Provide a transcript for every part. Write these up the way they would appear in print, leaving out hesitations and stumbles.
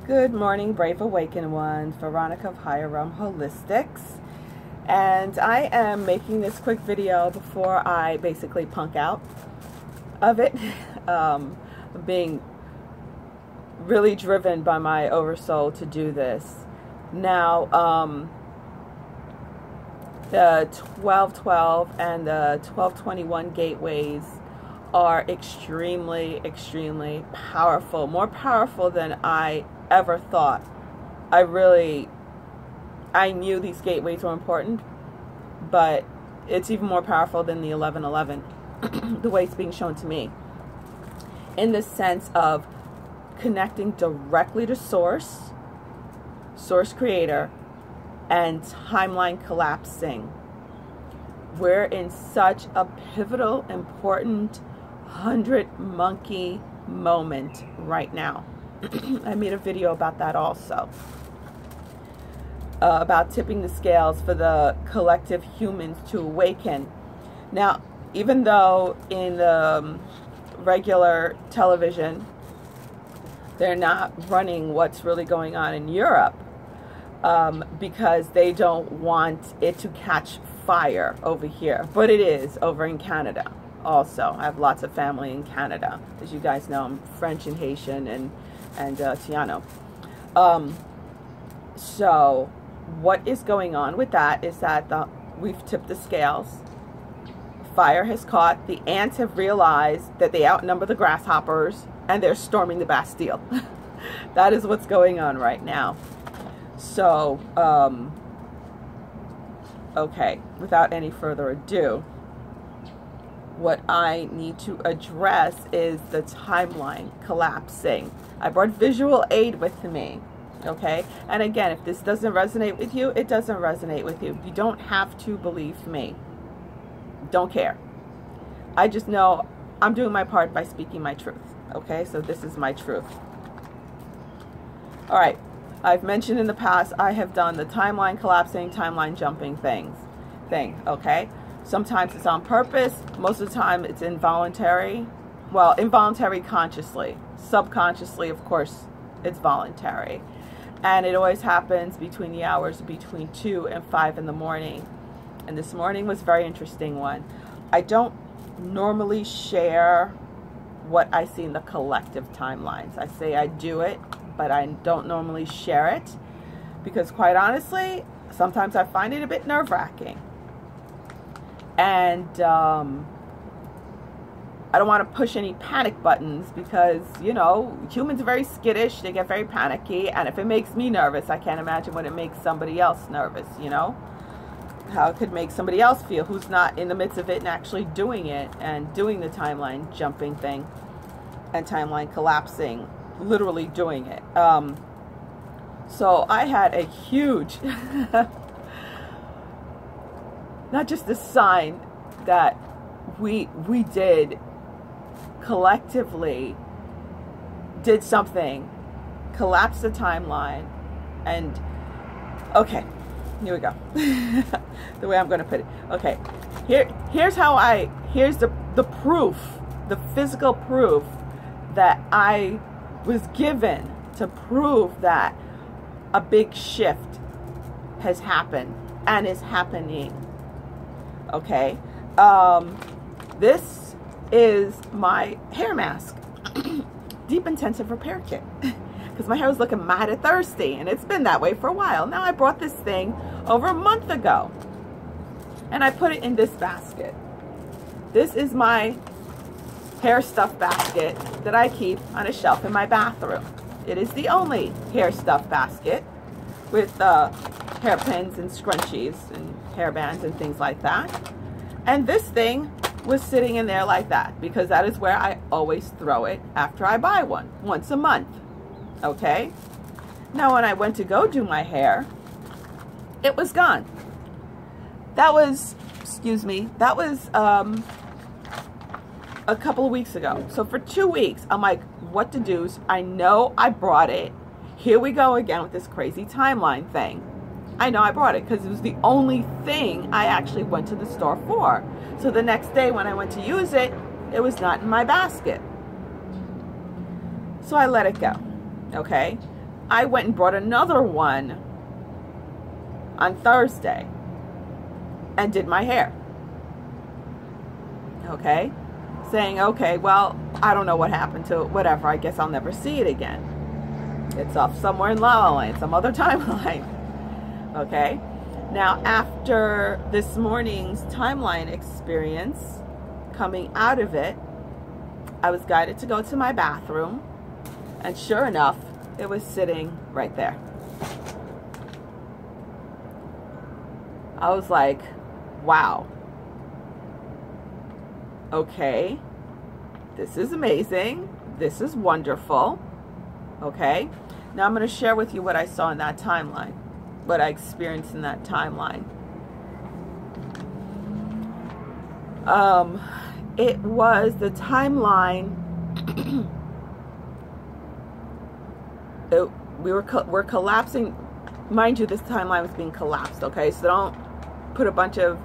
Good morning, brave awakened ones. Veronica of Higher Realm Holistics, and I am making this quick video before I basically punk out of it. Being really driven by my oversoul to do this. Now, the 1212 and the 1221 gateways are extremely powerful, more powerful than I ever thought. I knew these gateways were important, but it's even more powerful than the 1111 the way it's being shown to me, in the sense of connecting directly to source creator, and timeline collapsing. We're in such a pivotal, important 100 monkey moment right now. I made a video about that also, about tipping the scales for the collective humans to awaken. Now, even though in the regular television they're not running what's really going on in Europe, because they don't want it to catch fire over here, but it is over in Canada also. I have lots of family in Canada. As you guys know, I'm French and Haitian and Tiano. So what is going on with that is that we've tipped the scales. Fire has caught. The ants have realized that they outnumber the grasshoppers, and they're storming the Bastille. That is what's going on right now. So, okay, without any further ado, what I need to address is the timeline collapsing. I brought visual aid with me, okay? And again, if this doesn't resonate with you, it doesn't resonate with you. You don't have to believe me. Don't care. I just know I'm doing my part by speaking my truth, okay? So this is my truth. All right. I've mentioned in the past, I have done the timeline collapsing, timeline jumping thing, okay? Sometimes it's on purpose. Most of the time it's involuntary. Well, involuntary consciously. Subconsciously, of course, it's voluntary. And it always happens between the hours between 2 and 5 in the morning. And this morning was a very interesting one. I don't normally share what I see in the collective timelines. I say I do it, but I don't normally share it because, quite honestly, sometimes I find it a bit nerve-wracking. And I don't want to push any panic buttons because, you know, humans are very skittish. They get very panicky. And if it makes me nervous, I can't imagine what it makes somebody else nervous, you know? How it could make somebody else feel who's not in the midst of it and actually doing it and doing the timeline jumping thing and timeline collapsing. Literally doing it. So I had a huge, not just a sign that we did collectively did something, collapse the timeline, and okay, here we go. The way I'm going to put it. Okay, here's the proof, the physical proof that I was given to prove that a big shift has happened and is happening. Okay, this is my hair mask, deep intensive repair kit, because my hair was looking mighty thirsty, and it's been that way for a while. Now I brought this thing over a month ago, and I put it in this basket. This is my hair stuff basket that I keep on a shelf in my bathroom. It is the only hair stuff basket with hairpins and scrunchies and hairbands and things like that. And this thing was sitting in there like that because that is where I always throw it after I buy one, once a month. Okay? Now when I went to go do my hair, it was gone. That was, excuse me, that was a couple of weeks ago. So for 2 weeks, I'm like, what to do? I know I brought it. Here we go again with this crazy timeline thing. I know I brought it because it was the only thing I actually went to the store for. So the next day when I went to use it, it was not in my basket. So I let it go. Okay. I went and brought another one on Thursday and did my hair. Okay? Saying, okay, well, I don't know what happened to it, whatever. I guess I'll never see it again. It's off somewhere in La La Land, some other timeline. Okay? Now, after this morning's timeline experience, coming out of it, I was guided to go to my bathroom, and sure enough, it was sitting right there. I was like, wow. Okay, this is amazing. This is wonderful. Okay, now I'm going to share with you what I saw in that timeline, what I experienced in that timeline. It was the timeline. We're collapsing. Mind you, this timeline was being collapsed. Okay, so don't put a bunch of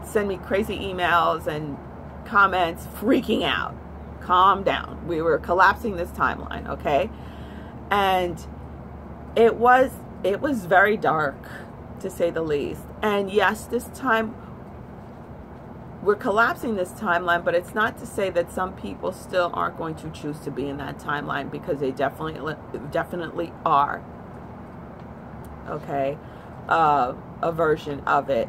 send me crazy emails and comments freaking out. Calm down. We were collapsing this timeline. Okay, and it was very dark, to say the least. And yes, this time we're collapsing this timeline, but it's not to say that some people still aren't going to choose to be in that timeline, because they definitely are. Okay, a version of it.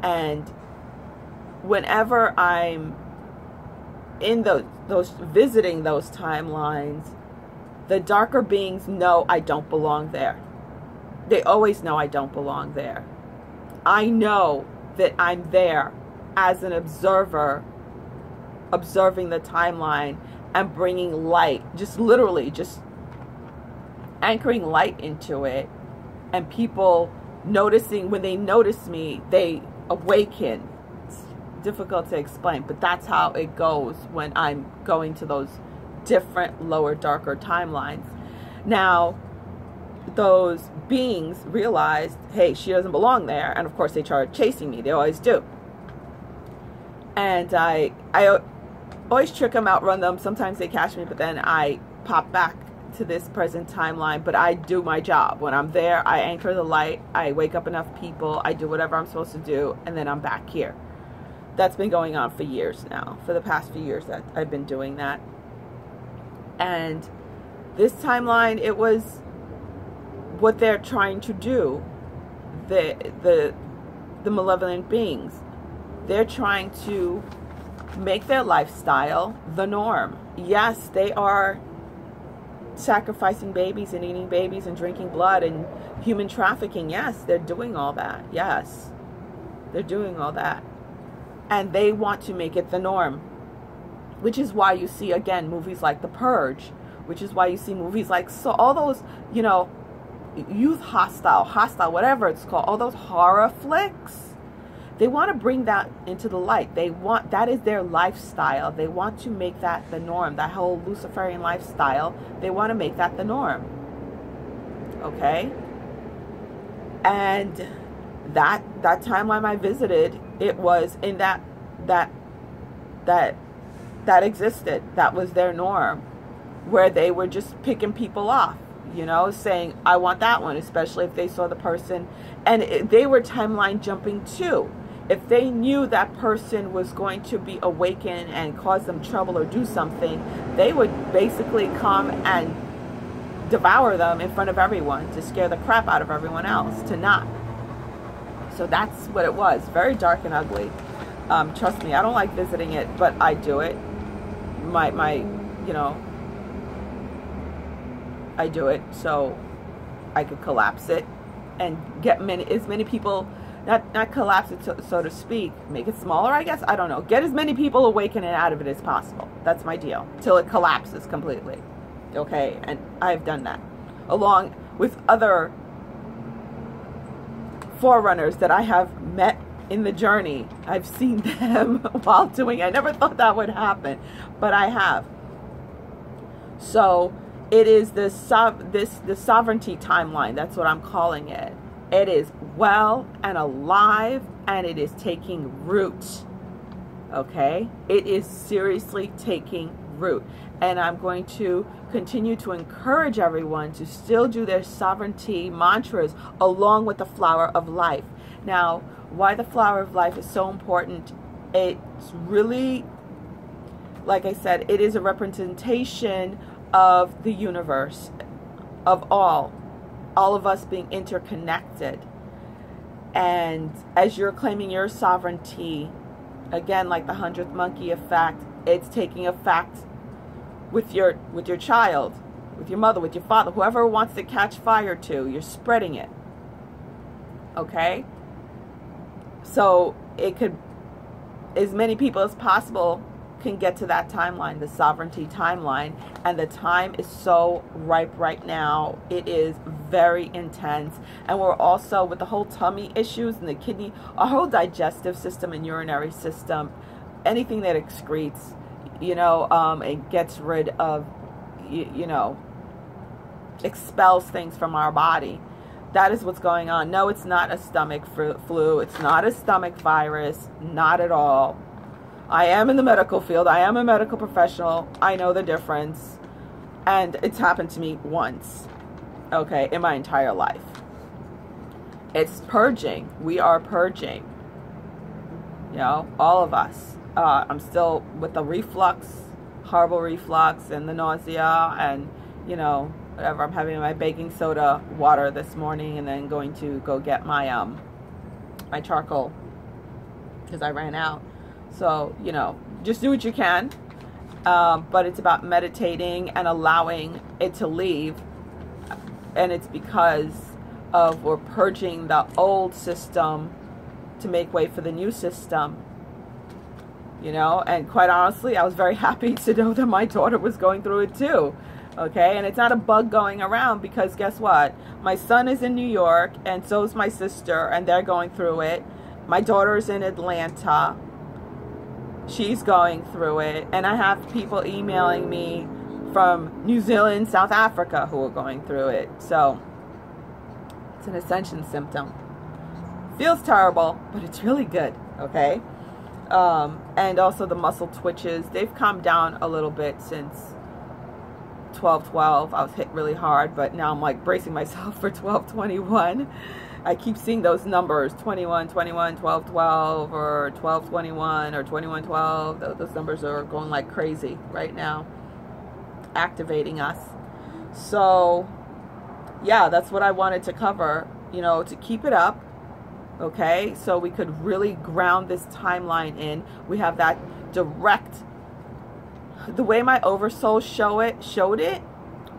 And whenever I'm in those visiting those timelines, the darker beings know I don't belong there. They always know I don't belong there. I know that I'm there as an observer, observing the timeline and bringing light, just literally just anchoring light into it, and people noticing. When they notice me, they awaken. It's difficult to explain, but that's how it goes when I'm going to those different lower, darker timelines. Now, those beings realized, hey, she doesn't belong there, and of course they started chasing me. They always do. And I always trick them, outrun them. Sometimes they catch me, but then I pop back to this present timeline. But I do my job. When I'm there, I anchor the light, I wake up enough people, I do whatever I'm supposed to do, and then I'm back here. That's been going on for years now. For the past few years that I've been doing that. And this timeline, it was what they're trying to do. The malevolent beings, they're trying to make their lifestyle the norm. Yes, they are sacrificing babies and eating babies and drinking blood and human trafficking. Yes, they're doing all that. Yes, they're doing all that. And they want to make it the norm. Which is why you see, again, movies like The Purge. Which is why you see movies like, so all those, you know, youth hostile, whatever it's called. All those horror flicks. They want to bring that into the light. They want, that is their lifestyle. They want to make that the norm. That whole Luciferian lifestyle, they want to make that the norm. Okay? And that timeline I visited, it was in that existed. That was their norm, where they were just picking people off, you know, saying, I want that one, especially if they saw the person. And they were timeline jumping too. If they knew that person was going to be awakened and cause them trouble or do something, they would basically come and devour them in front of everyone to scare the crap out of everyone else, to not. So that's what it was. Very dark and ugly. Trust me, I don't like visiting it, but I do it. You know, I do it so I could collapse it and get as many people, not collapse it, so to speak, make it smaller, I guess. I don't know. Get as many people awakened and out of it as possible. That's my deal. Till it collapses completely. Okay, and I've done that. Along with other forerunners that I have met in the journey. I've seen them while doing it. I never thought that would happen, but I have. So it is the sovereignty timeline. That's what I'm calling it. It is well and alive, and it is taking root. Okay? It is seriously taking root. And I'm going to continue to encourage everyone to still do their sovereignty mantras along with the flower of life. Now, why the flower of life is so important, it's really, like I said, it is a representation of the universe, of all of us being interconnected. And as you're claiming your sovereignty, again, like the 100th monkey effect, it's taking effect with your child, with your mother, with your father, whoever wants to catch fire to, you're spreading it. Okay? So it could, as many people as possible can get to that timeline, the sovereignty timeline, and the time is so ripe right now. It is very intense, and we're also, with the whole tummy issues and the kidney, our whole digestive system and urinary system, anything that excretes, you know, it gets rid of, you know, expels things from our body. That is what's going on. No, it's not a stomach flu. It's not a stomach virus. Not at all. I am in the medical field. I am a medical professional. I know the difference. And it's happened to me once, okay, in my entire life. It's purging. We are purging. You know, all of us. I'm still with the reflux, horrible reflux, and the nausea, and, you know, whatever. I'm having my baking soda water this morning, and then going to go get my my charcoal because I ran out. So, you know, just do what you can. But it's about meditating and allowing it to leave. And it's because of we're purging the old system to make way for the new system. You know, and quite honestly, I was very happy to know that my daughter was going through it too. Okay, and it's not a bug going around, because guess what? My son is in New York, and so is my sister, and they're going through it. My daughter's in Atlanta. She's going through it. And I have people emailing me from New Zealand, South Africa, who are going through it. So it's an ascension symptom. Feels terrible, but it's really good, okay? And also the muscle twitches, they've calmed down a little bit since 12/12. I was hit really hard, but now I'm like bracing myself for 12/21. I keep seeing those numbers, 21/21, 12/12, or 12/21, or 21/12. Those numbers are going like crazy right now, activating us. So yeah, that's what I wanted to cover, you know, to keep it up. Okay, so we could really ground this timeline in. We have that direct, the way my oversoul showed it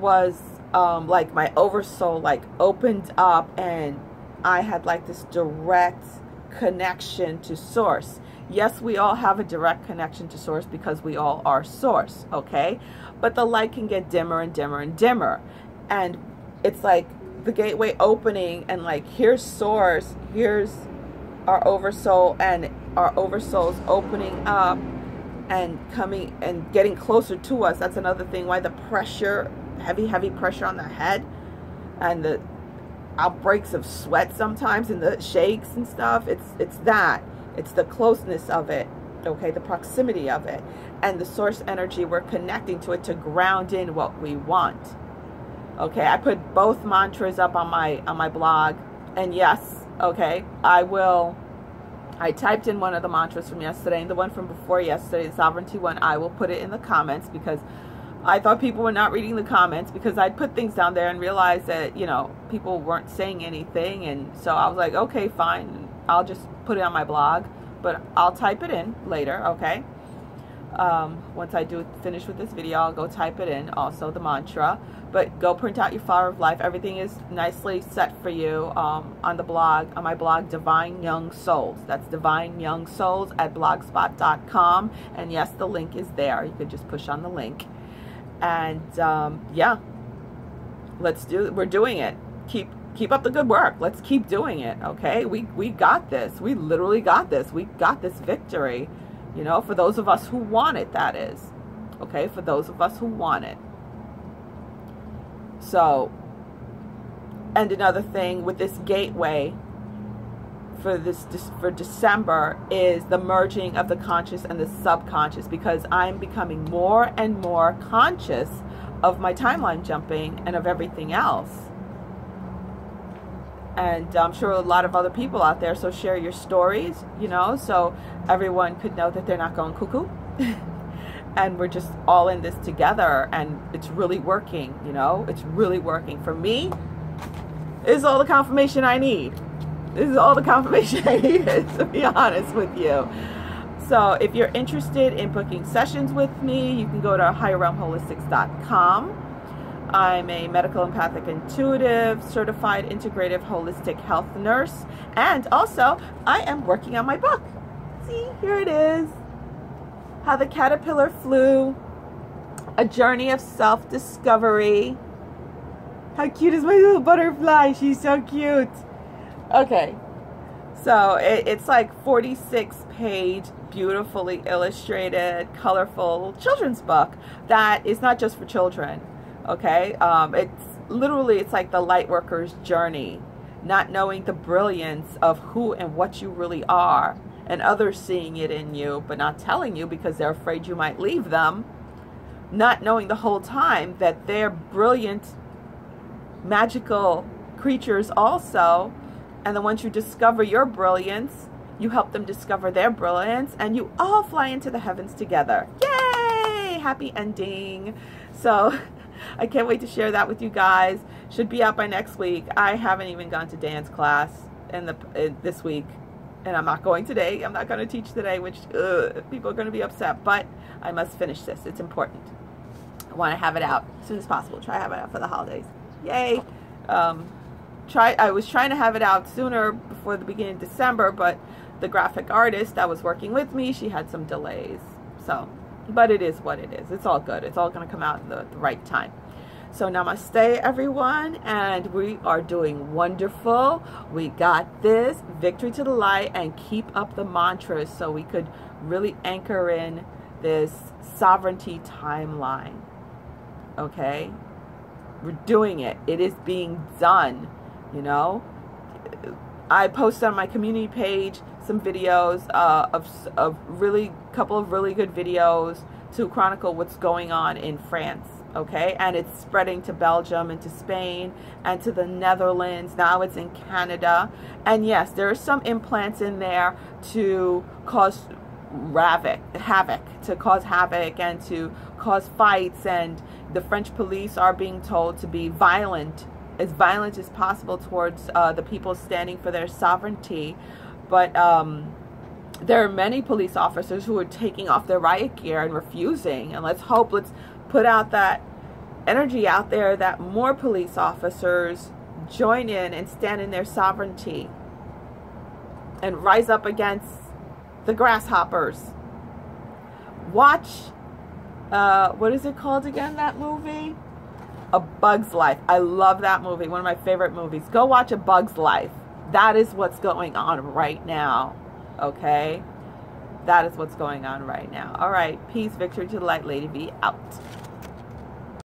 was like my oversoul like opened up, and I had like this direct connection to source. Yes, we all have a direct connection to source because we all are source, okay? But the light can get dimmer and dimmer and dimmer. And it's like the gateway opening, and like here's source, here's our oversoul, and our oversoul's opening up and coming and getting closer to us. That's another thing why the pressure, heavy pressure on the head, and the outbreaks of sweat sometimes, and the shakes and stuff. It's that. It's the closeness of it, okay, the proximity of it, and the source energy. We're connecting to it to ground in what we want. Okay, I put both mantras up on my blog, and yes, okay, I typed in one of the mantras from yesterday, and the one from before yesterday, the sovereignty one, I will put it in the comments, because I thought people were not reading the comments, because I'd put things down there and realized that, you know, people weren't saying anything. And so I was like, okay, fine, I'll just put it on my blog, but I'll type it in later, okay? Once I finish with this video, I'll go type it in, also the mantra. But go print out your flower of life. Everything is nicely set for you on the blog, on my blog, Divine Young Souls. That's Divine Young Souls at blogspot.com. And yes, the link is there. You could just push on the link. And yeah, we're doing it. Keep up the good work. Let's keep doing it, okay? We got this. We literally got this. We got this victory, you know, for those of us who want it, that is. Okay, for those of us who want it. So, and another thing with this gateway, for December is the merging of the conscious and the subconscious, because I'm becoming more and more conscious of my timeline jumping and of everything else. And I'm sure a lot of other people out there, so share your stories, you know, so everyone could know that they're not going cuckoo. And we're just all in this together, and it's really working, you know, it's really working. For me, this is all the confirmation I need. This is all the confirmation I needed, to be honest with you. So if you're interested in booking sessions with me, you can go to higherrealmholistics.com. I'm a medical empathic intuitive, certified integrative holistic health nurse. And also, I am working on my book. See, here it is. How the Caterpillar Flew, A Journey of Self-Discovery. How cute is my little butterfly? She's so cute. Okay, so it's like 46-page, beautifully illustrated, colorful children's book that is not just for children, okay? It's like the light worker's journey, not knowing the brilliance of who and what you really are, and others seeing it in you but not telling you because they're afraid you might leave them, not knowing the whole time that they're brilliant, magical creatures also. And then once you discover your brilliance, you help them discover their brilliance, and you all fly into the heavens together. Yay! Happy ending. So I can't wait to share that with you guys. Should be out by next week. I haven't even gone to dance class this week, and I'm not going today. I'm not going to teach today, which people are going to be upset, but I must finish this. It's important. I want to have it out as soon as possible. Try to have it out for the holidays. Yay! I was trying to have it out sooner, before the beginning of December, but the graphic artist that was working with me, she had some delays. So, but it is what it is. It's all good. It's all going to come out at the right time. So namaste, everyone, and we are doing wonderful. We got this. Victory to the light, and keep up the mantras so we could really anchor in this sovereignty timeline. Okay? We're doing it. It is being done. You know, I posted on my community page some videos of really couple of really good videos to chronicle what's going on in France. Okay, and it's spreading to Belgium and to Spain and to the Netherlands. Now it's in Canada, and yes, there are some implants in there to cause havoc, and to cause fights. And the French police are being told to be violent as possible towards the people standing for their sovereignty. But there are many police officers who are taking off their riot gear and refusing. And let's put out that energy out there that more police officers join in and stand in their sovereignty and rise up against the grasshoppers. Watch, what is it called again, that movie? A Bug's Life. I love that movie. One of my favorite movies. Go watch A Bug's Life. That is what's going on right now. Okay? That is what's going on right now. All right. Peace, victory to the light. Lady V out.